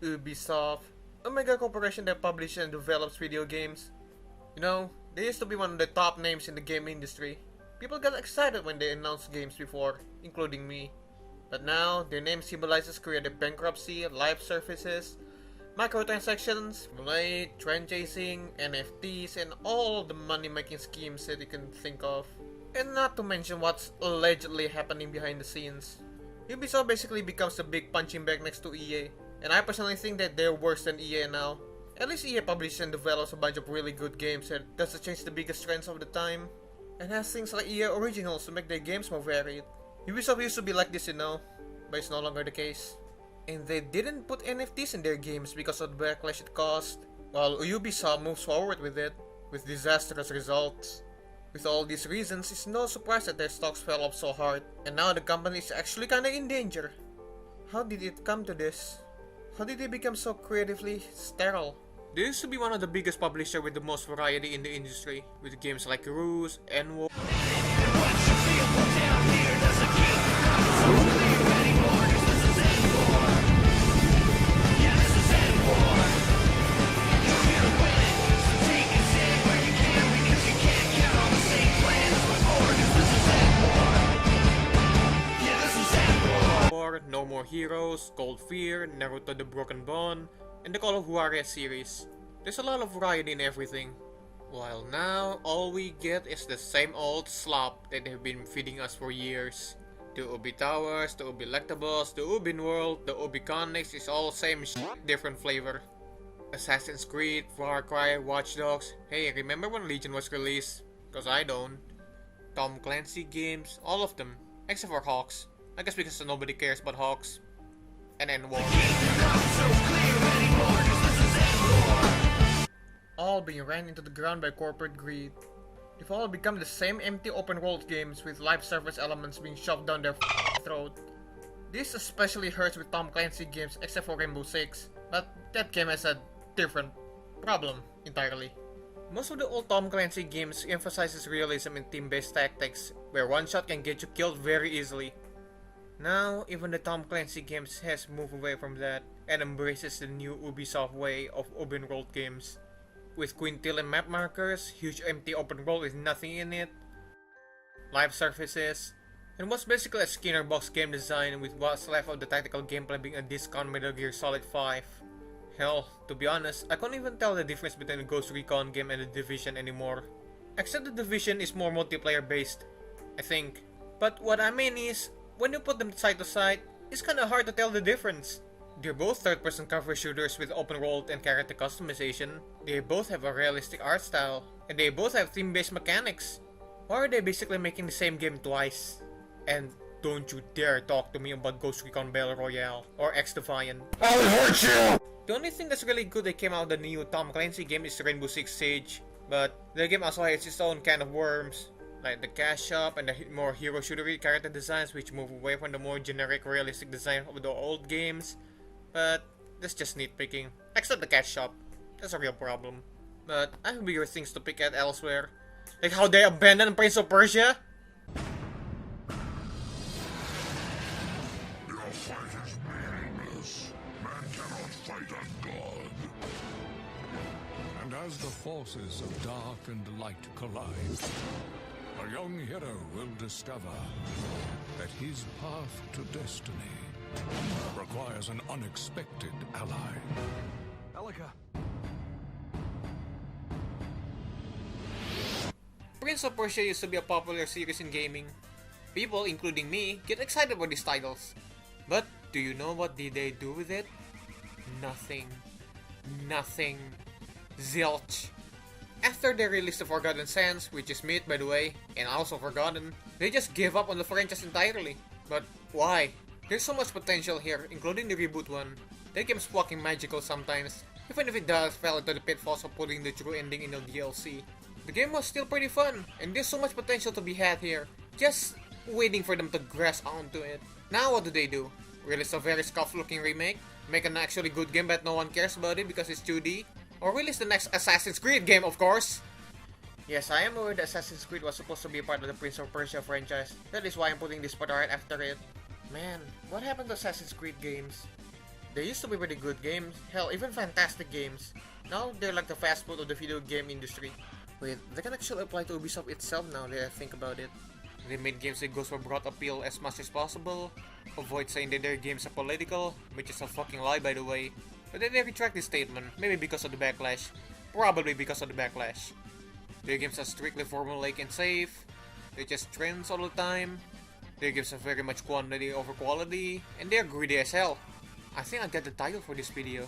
Ubisoft, a mega corporation that publishes and develops video games. You know, they used to be one of the top names in the game industry. People got excited when they announced games before, including me. But now, their name symbolizes creative bankruptcy, live services, microtransactions, blade, trend chasing, NFTs, and all the money-making schemes that you can think of. And not to mention what's allegedly happening behind the scenes. Ubisoft basically becomes the big punching bag next to EA, and I personally think that they're worse than EA now. At least EA publishes and develops a bunch of really good games that doesn't change the biggest trends of the time, and has things like EA Originals to make their games more varied. Ubisoft used to be like this, you know, but it's no longer the case. And they didn't put NFTs in their games because of the backlash it caused, while Ubisoft moves forward with it, with disastrous results. With all these reasons, it's no surprise that their stocks fell off so hard, and now the company is actually kinda in danger. How did it come to this? How did they become so creatively sterile? They used to be one of the biggest publishers with the most variety in the industry, with games like Ruse, Enwo, No More Heroes, Cold Fear, Naruto the Broken Bond, and the Call of Juarez series. There's a lot of variety in everything. While now, all we get is the same old slop that they've been feeding us for years. The Ubi Towers, the Ubi Lectables, the Ubi World, the Ubi Connects is all same different flavor. Assassin's Creed, Far Cry, Watch Dogs. Hey, remember when Legion was released? Cause I don't. Tom Clancy games, all of them, except for Hawks. I guess because nobody cares about Hawks. And then War. All being ran into the ground by corporate greed. They've all become the same empty open world games with live service elements being shoved down their throat. This especially hurts with Tom Clancy games except for Rainbow Six, but that game has a different problem entirely. Most of the old Tom Clancy games emphasizes realism in team-based tactics, where one shot can get you killed very easily. Now, even the Tom Clancy games has moved away from that and embraces the new Ubisoft way of open world games. With quintillion map markers, huge empty open world with nothing in it, live surfaces, and what's basically a Skinner box game design with what's left of the tactical gameplay being a discount Metal Gear Solid 5. Hell, to be honest, I can't even tell the difference between the Ghost Recon game and the Division anymore. Except the Division is more multiplayer based, I think. But what I mean is, when you put them side to side, it's kinda hard to tell the difference. They're both third-person cover shooters with open world and character customization. They both have a realistic art style, and they both have theme-based mechanics. Why are they basically making the same game twice? And don't you dare talk to me about Ghost Recon Battle Royale or X-Defiant. I'll hurt you! The only thing that's really good that came out of the new Tom Clancy game is Rainbow Six Siege, but the game also has its own kind of worms, like the cash shop and the more hero shootery character designs, which move away from the more generic realistic design of the old games. But that's just nitpicking. Except the cash shop. That's a real problem. But I have bigger things to pick at elsewhere. Like how they abandoned Prince of Persia? Your fight is meaningless. Man cannot fight a god. And as the forces of dark and light collide, a young hero will discover that his path to destiny requires an unexpected ally. Elika. Prince of Persia used to be a popular series in gaming. People, including me, get excited about these titles. But do you know what did they do with it? Nothing. Nothing. Zilch. After they released the Forgotten Sands, which is myth by the way, and also forgotten, they just gave up on the franchise entirely. But why? There's so much potential here, including the reboot one. That game's fucking magical sometimes, even if it does fall into the pitfalls of putting the true ending in the DLC. The game was still pretty fun, and there's so much potential to be had here, just waiting for them to grasp onto it. Now what do? Release a very scuffed looking remake? Make an actually good game but no one cares about it because it's 2D? Or release the next Assassin's Creed game, of course! Yes, I am aware that Assassin's Creed was supposed to be part of the Prince of Persia franchise. That is why I'm putting this part right after it. Man, what happened to Assassin's Creed games? They used to be pretty good games, hell, even fantastic games. Now they're like the fast food of the video game industry. Wait, they can actually apply to Ubisoft itself now that I think about it. They made games that goes for broad appeal as much as possible, avoid saying that their games are political, which is a fucking lie by the way. But then they retract this statement, maybe because of the backlash. Probably because of the backlash. Their games are strictly formulaic and safe, they just trends all the time, their games are very much quantity over quality, and they're greedy as hell. I think I got the title for this video.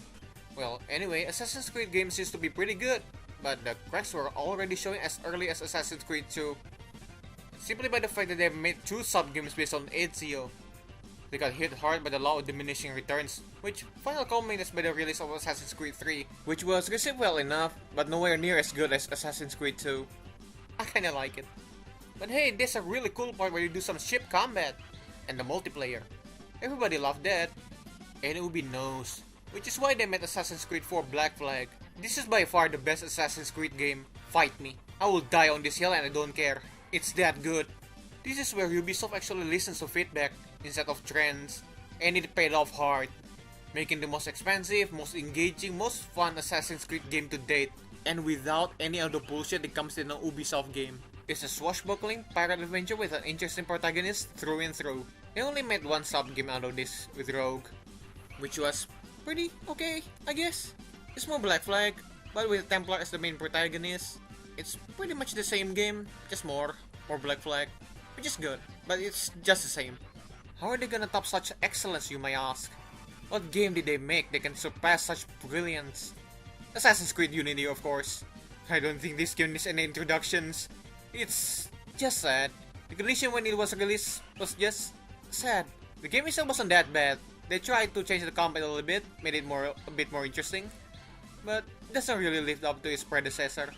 Well, anyway, Assassin's Creed games used to be pretty good, but the cracks were already showing as early as Assassin's Creed 2. Simply by the fact that they have made 2 sub-games based on Ezio. They got hit hard by the law of diminishing returns, which finally culminated by the release of Assassin's Creed 3, which was received well enough, but nowhere near as good as Assassin's Creed 2. I kinda like it. But hey, there's a really cool part where you do some ship combat, and the multiplayer. Everybody loved that. And Ubi knows, which is why they made Assassin's Creed 4 Black Flag. This is by far the best Assassin's Creed game. Fight me. I will die on this hill and I don't care. It's that good. This is where Ubisoft actually listens to feedback instead of trends, and it paid off hard, making the most expensive, most engaging, most fun Assassin's Creed game to date, and without any of the bullshit that comes in an Ubisoft game. It's a swashbuckling pirate adventure with an interesting protagonist through and through. They only made one sub-game out of this with Rogue, which was pretty okay, I guess. It's more Black Flag, but with Templar as the main protagonist. It's pretty much the same game, just more Black Flag, which is good, but it's just the same. How are they gonna top such excellence, you may ask? What game did they make that can surpass such brilliance? Assassin's Creed Unity, of course. I don't think this game needs any introductions. It's just sad. The condition when it was released was just sad. The game itself wasn't that bad. They tried to change the combat a little bit, made it a bit more interesting, but doesn't really live up to its predecessor.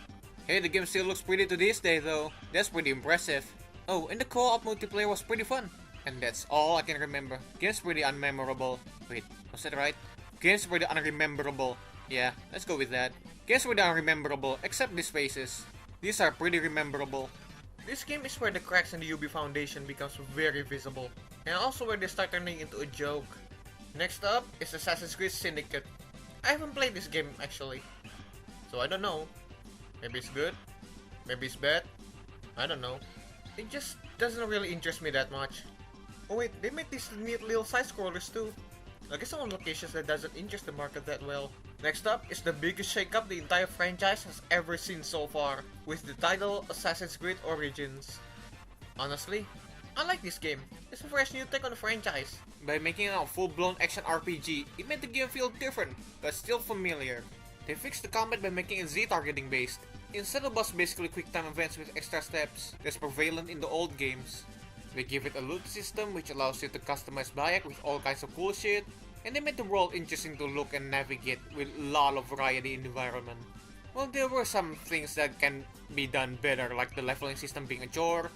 Hey, the game still looks pretty to this day though. That's pretty impressive. Oh, and the co-op multiplayer was pretty fun. And that's all I can remember. Game's pretty unmemorable. Wait, was that right? Game's pretty unrememberable. Yeah, let's go with that. Game's pretty unrememberable, except these faces. These are pretty rememberable. This game is where the cracks in the Ubi Foundation becomes very visible. And also where they start turning into a joke. Next up is Assassin's Creed Syndicate. I haven't played this game actually, so I don't know. Maybe it's good, maybe it's bad, I don't know. It just doesn't really interest me that much. Oh wait, they made these neat little side scrollers too. I guess on locations that doesn't interest the market that well. Next up is the biggest shakeup the entire franchise has ever seen so far, with the title Assassin's Creed Origins. Honestly, I like this game. It's a fresh new take on the franchise. By making it a full-blown action RPG, it made the game feel different, but still familiar. They fixed the combat by making it Z-targeting based, instead of just basically quick time events with extra steps that's prevalent in the old games. They give it a loot system which allows you to customize Bayek with all kinds of cool shit, and they made the world interesting to look and navigate with a lot of variety in the environment. Well, there were some things that can be done better, like the leveling system being a chore,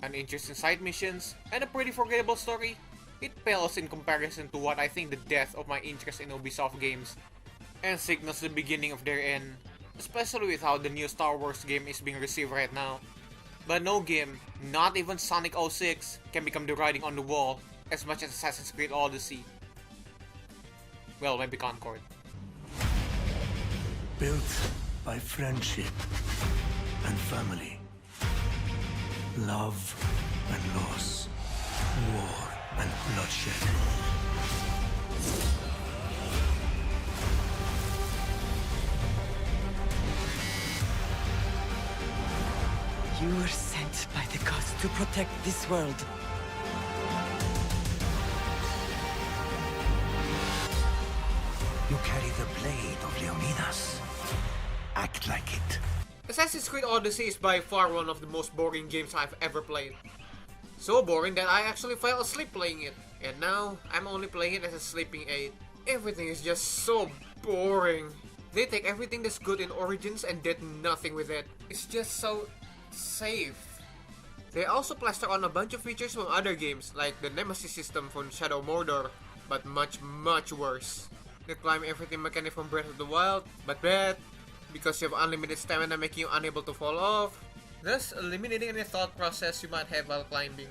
an interesting side missions, and a pretty forgettable story. It pales in comparison to what I think the death of my interest in Ubisoft games, and signals the beginning of their end, especially with how the new Star Wars game is being received right now. But no game, not even Sonic 06, can become the writing on the wall as much as Assassin's Creed Odyssey. Well, maybe Concord. Built by friendship and family, love and loss, war and bloodshed. You were sent by the gods to protect this world. You carry the blade of Leonidas. Act like it. Assassin's Creed Odyssey is by far one of the most boring games I've ever played. So boring that I actually fell asleep playing it, and now I'm only playing it as a sleeping aid. Everything is just so boring. They take everything that's good in Origins and did nothing with it. It's just so safe. They also plaster on a bunch of features from other games, like the Nemesis system from Shadow Mordor, but much worse. The climb everything mechanic from Breath of the Wild, but bad, because you have unlimited stamina making you unable to fall off, thus eliminating any thought process you might have while climbing,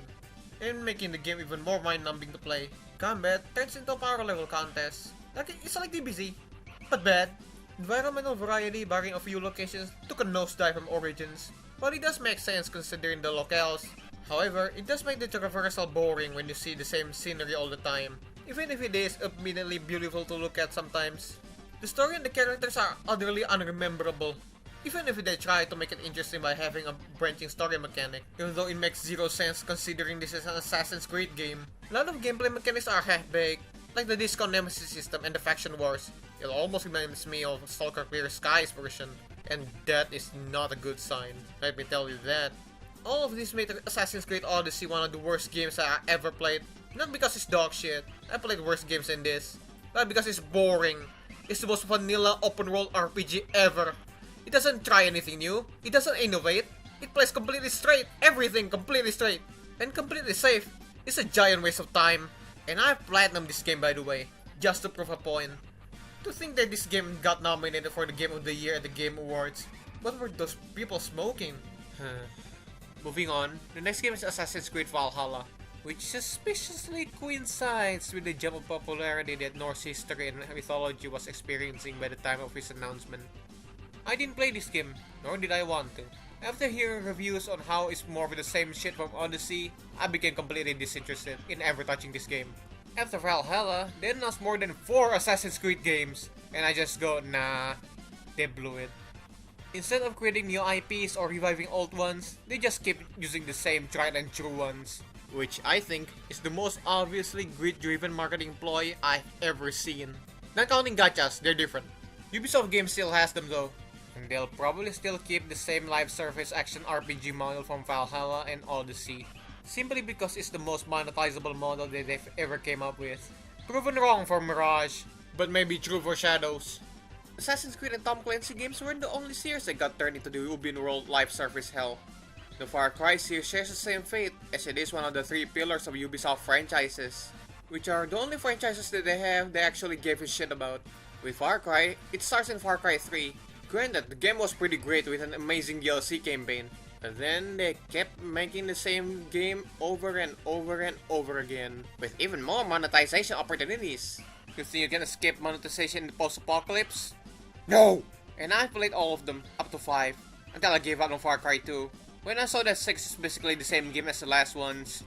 and making the game even more mind-numbing to play. Combat turns into a power level contest. Like, it's like DBZ, but bad. Environmental variety, barring a few locations, took a nosedive from Origins. But it does make sense considering the locales. However, it does make the traversal boring when you see the same scenery all the time, even if it is admittedly beautiful to look at sometimes. The story and the characters are utterly unrememberable, even if they try to make it interesting by having a branching story mechanic, even though it makes zero sense considering this is an Assassin's Creed game. A lot of gameplay mechanics are half-baked, like the discount nemesis system and the faction wars. It almost reminds me of Stalker Clear Skies version, and that is not a good sign, let me tell you that. All of this made Assassin's Creed Odyssey one of the worst games I ever played, not because it's dog shit, I played worse games than this, but because it's boring. It's the most vanilla open world RPG ever. It doesn't try anything new, it doesn't innovate, it plays completely straight, everything completely straight, and completely safe. It's a giant waste of time. And I platinumed this game, by the way, just to prove a point. To think that this game got nominated for the Game of the Year at the Game Awards, what were those people smoking? Moving on, the next game is Assassin's Creed Valhalla, which suspiciously coincides with the jump of popularity that Norse history and mythology was experiencing by the time of its announcement. I didn't play this game, nor did I want to. After hearing reviews on how it's more of the same shit from Odyssey, I became completely disinterested in ever touching this game. After Valhalla, they announced more than 4 Assassin's Creed games, and I just go, nah, they blew it. Instead of creating new IPs or reviving old ones, they just keep using the same tried and true ones, which I think is the most obviously greed-driven marketing ploy I've ever seen. Not counting gachas, they're different. Ubisoft games still has them though, and they'll probably still keep the same live service action RPG model from Valhalla and Odyssey, simply because it's the most monetizable model that they've ever came up with. Proven wrong for Mirage, but maybe true for Shadows. Assassin's Creed and Tom Clancy games weren't the only series that got turned into the open world live service hell. The Far Cry series shares the same fate, as it is one of the 3 pillars of Ubisoft franchises, which are the only franchises that they actually gave a shit about. With Far Cry, it starts in Far Cry 3. Granted, the game was pretty great with an amazing DLC campaign, but then they kept making the same game over and over and over again, with even more monetization opportunities. You think you can escape monetization in the post-apocalypse? No! And I played all of them, up to 5, until I gave up on Far Cry 2. When I saw that 6 is basically the same game as the last ones,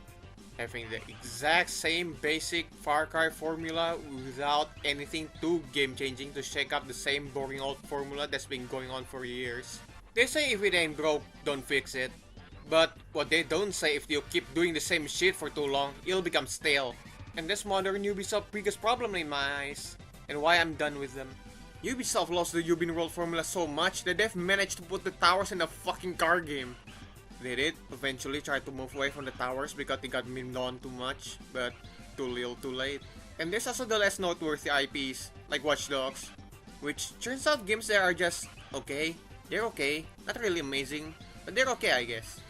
having the exact same basic Far Cry formula without anything too game-changing to shake up the same boring old formula that's been going on for years. They say if it ain't broke, don't fix it. But what they don't say, if you keep doing the same shit for too long, it'll become stale. And that's modern Ubisoft's biggest problem in my eyes, and why I'm done with them. Ubisoft lost the Ubin World formula so much that they've managed to put the towers in a fucking car game. They did eventually try to move away from the towers because they got memed on too much, but too little too late. And there's also the less noteworthy IPs, like Watch Dogs, which turns out games that are just okay. They're okay, not really amazing, but they're okay I guess.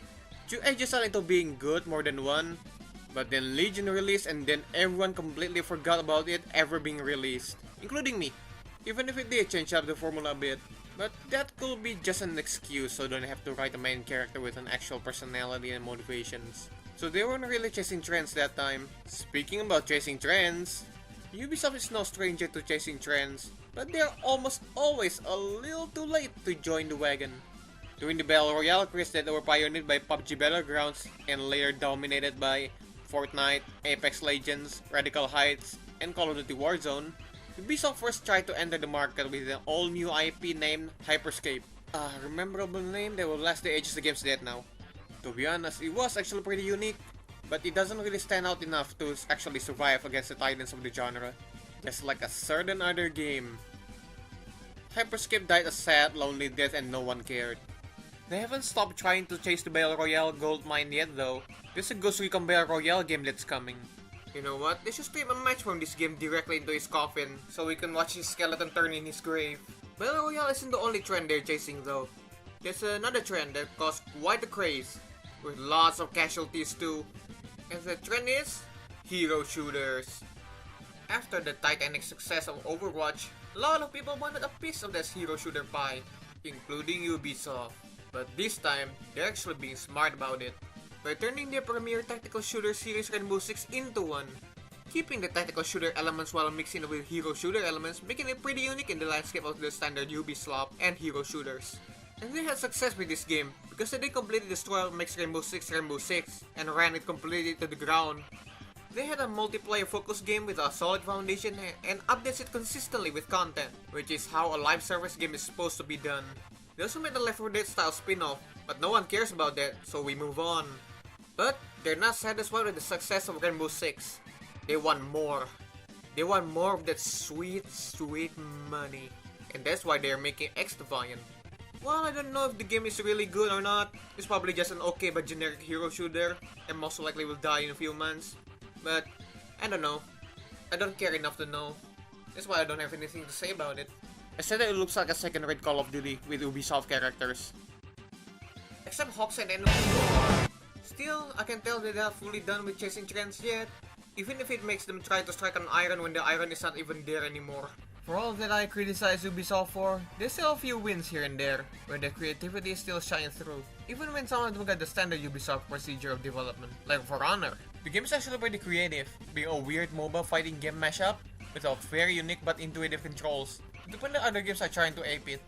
2 edges on into being good more than 1, but then Legion released and then everyone completely forgot about it ever being released, including me. Even if it did change up the formula a bit. But that could be just an excuse so don't have to write a main character with an actual personality and motivations. So they weren't really chasing trends that time. Speaking about chasing trends, Ubisoft is no stranger to chasing trends, but they're almost always a little too late to join the wagon. During the Battle Royale craze that were pioneered by PUBG Battlegrounds and later dominated by Fortnite, Apex Legends, Radical Heights, and Call of Duty Warzone, Ubisoft first tried to enter the market with an all-new IP named Hyperscape. A memorable name that will last the ages against that now. To be honest, it was actually pretty unique, but it doesn't really stand out enough to actually survive against the titans of the genre, just like a certain other game. Hyperscape died a sad, lonely death and no one cared. They haven't stopped trying to chase the Battle Royale gold mine yet though. There's a Ghost Recon Battle Royale game that's coming. You know what? They should stream a match from this game directly into his coffin, so we can watch his skeleton turn in his grave. Battle Royale isn't the only trend they're chasing though. There's another trend that caused quite a craze, with lots of casualties too. And the trend is hero shooters. After the titanic success of Overwatch, a lot of people wanted a piece of this hero shooter pie, including Ubisoft. But this time, they're actually being smart about it, by turning their premier tactical shooter series Rainbow Six into one. keeping the tactical shooter elements while mixing it with hero shooter elements, making it pretty unique in the landscape of the standard Ubisoft and hero shooters. And they had success with this game, because they completely destroyed what makes Rainbow Six Rainbow Six, and ran it completely to the ground. They had a multiplayer focused game with a solid foundation and updates it consistently with content, which is how a live service game is supposed to be done. They also made a Left 4 Dead style spin-off, but no one cares about that, so we move on. But they're not satisfied with the success of Rainbow Six. They want more. They want more of that sweet, sweet money. And that's why they're making X-Defiant. Well, I don't know if the game is really good or not. It's probably just an okay but generic hero shooter, and most likely will die in a few months. But, I don't know. I don't care enough to know. That's why I don't have anything to say about it. I said that it looks like a second-rate Call of Duty with Ubisoft characters. Except Hawks and enemies. Still, I can tell they're not fully done with chasing trends yet. Even if it makes them try to strike an iron when the iron is not even there anymore. For all that I criticize Ubisoft for, there's still a few wins here and there, where their creativity still shines through. Even when some of them got the standard Ubisoft procedure of development, like For Honor. The game is actually pretty creative, being a weird mobile fighting game mashup with a very unique but intuitive controls. When the other games are trying to ape it.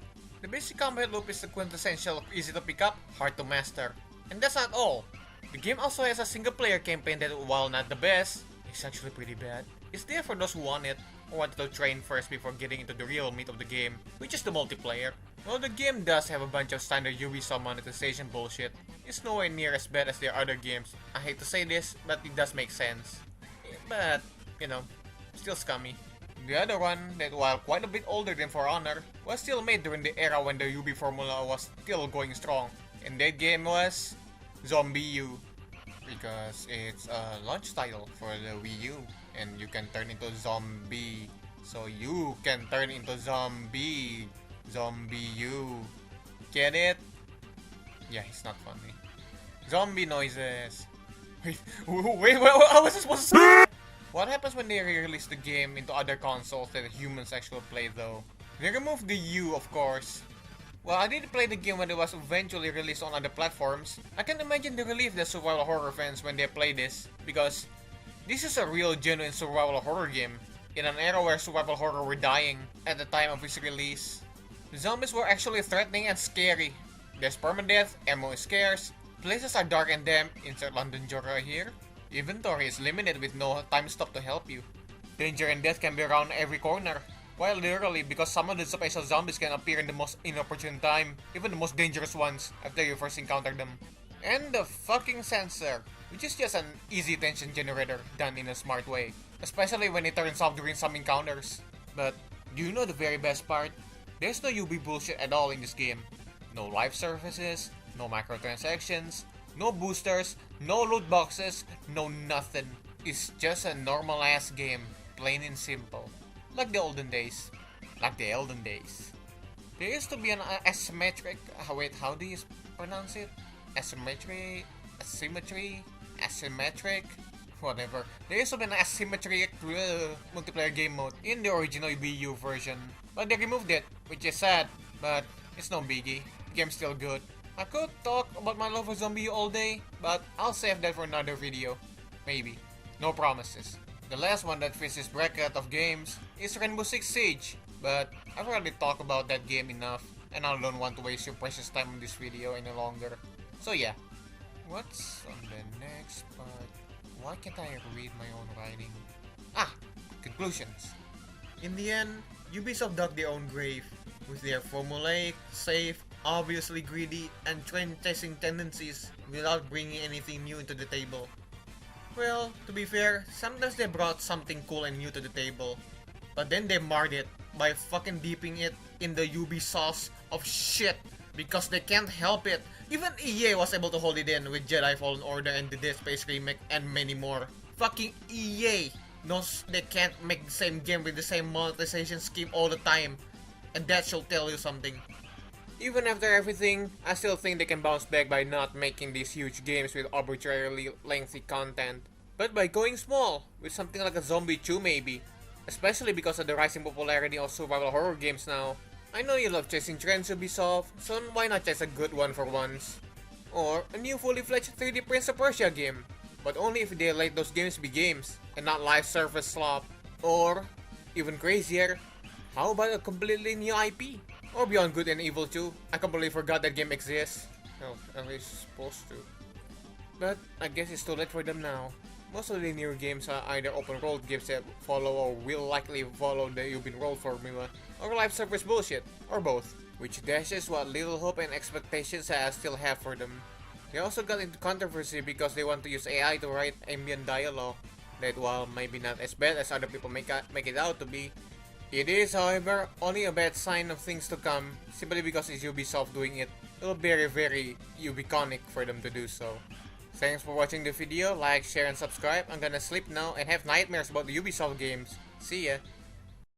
The basic combat loop is the quintessential easy to pick up, hard to master. And that's not all. The game also has a single player campaign that, while not the best, is actually pretty bad. It's there for those who want it, or wanted to train first before getting into the real meat of the game, which is the multiplayer. While the game does have a bunch of standard Ubisoft monetization bullshit, it's nowhere near as bad as their other games. I hate to say this, but it does make sense. But, you know, still scummy. The other one, that while quite a bit older than For Honor, was still made during the era when the Ubi formula was still going strong. And that game was Zombie U. Because it's a launch title for the Wii U. And you can turn into zombie. So you can turn into zombie. Zombie U. Get it? Yeah, it's not funny. Zombie noises. Wait, how was I supposed to say? What happens when they re-release the game into other consoles that humans actually play though? They removed the U, of course. Well, I didn't play the game when it was eventually released on other platforms. I can imagine the relief that survival horror fans when they play this, because this is a real genuine survival horror game, in an era where survival horror were dying at the time of its release. The zombies were actually threatening and scary. There's permadeath, ammo is scarce, places are dark and damp, insert London genre here. Inventory is limited with no time stop to help you. Danger and death can be around every corner. While literally, because some of the special zombies can appear in the most inopportune time, even the most dangerous ones, after you first encounter them. And the fucking sensor, which is just an easy tension generator done in a smart way. Especially when it turns off during some encounters. But, do you know the very best part? There's no UB bullshit at all in this game. No live services, no microtransactions, no boosters, no loot boxes, no nothing. It's just a normal ass game, plain and simple. Like the olden days. There used to be an asymmetric, wait, how do you pronounce it? Asymmetric, whatever. There used to be an asymmetric multiplayer game mode in the original Wii U version. But they removed it, which is sad, but it's no biggie. The game's still good. I could talk about my love for Zombie U all day, but I'll save that for another video. Maybe. No promises. The last one that fits this bracket of games is Rainbow Six Siege, but I've already talked about that game enough, and I don't want to waste your precious time on this video any longer. So yeah. What's on the next part? Why can't I read my own writing? Conclusions. In the end, Ubisoft dug their own grave, with their formulaic, safe, obviously greedy, and trend-chasing tendencies without bringing anything new into the table. Well, to be fair, sometimes they brought something cool and new to the table, but then they marred it by fucking dipping it in the Ubi sauce of shit, because they can't help it. Even EA was able to hold it in with Jedi Fallen Order and the Dead Space remake and many more. Fucking EA knows they can't make the same game with the same monetization scheme all the time, and that should tell you something. Even after everything, I still think they can bounce back by not making these huge games with arbitrarily lengthy content, but by going small, with something like a Zombie 2 maybe. Especially because of the rising popularity of survival horror games now. I know you love chasing trends, Ubisoft, so why not chase a good one for once? Or a new fully fledged 3D Prince of Persia game, but only if they let those games be games and not live service slop. Or, even crazier, how about a completely new IP? Or Beyond Good and Evil 2? I completely forgot that game exists. Oh, at least supposed to. But I guess it's too late for them now. Most of the new games are either open world games that follow or will likely follow the open world formula, or live service bullshit, or both. Which dashes what little hope and expectations I still have for them. They also got into controversy because they want to use AI to write ambient dialogue, that while maybe not as bad as other people make it out to be, it is, however, only a bad sign of things to come, simply because it's Ubisoft doing it. It'll be very Ubiconic for them to do so. Thanks for watching the video, like, share and subscribe. I'm gonna sleep now and have nightmares about the Ubisoft games. See ya!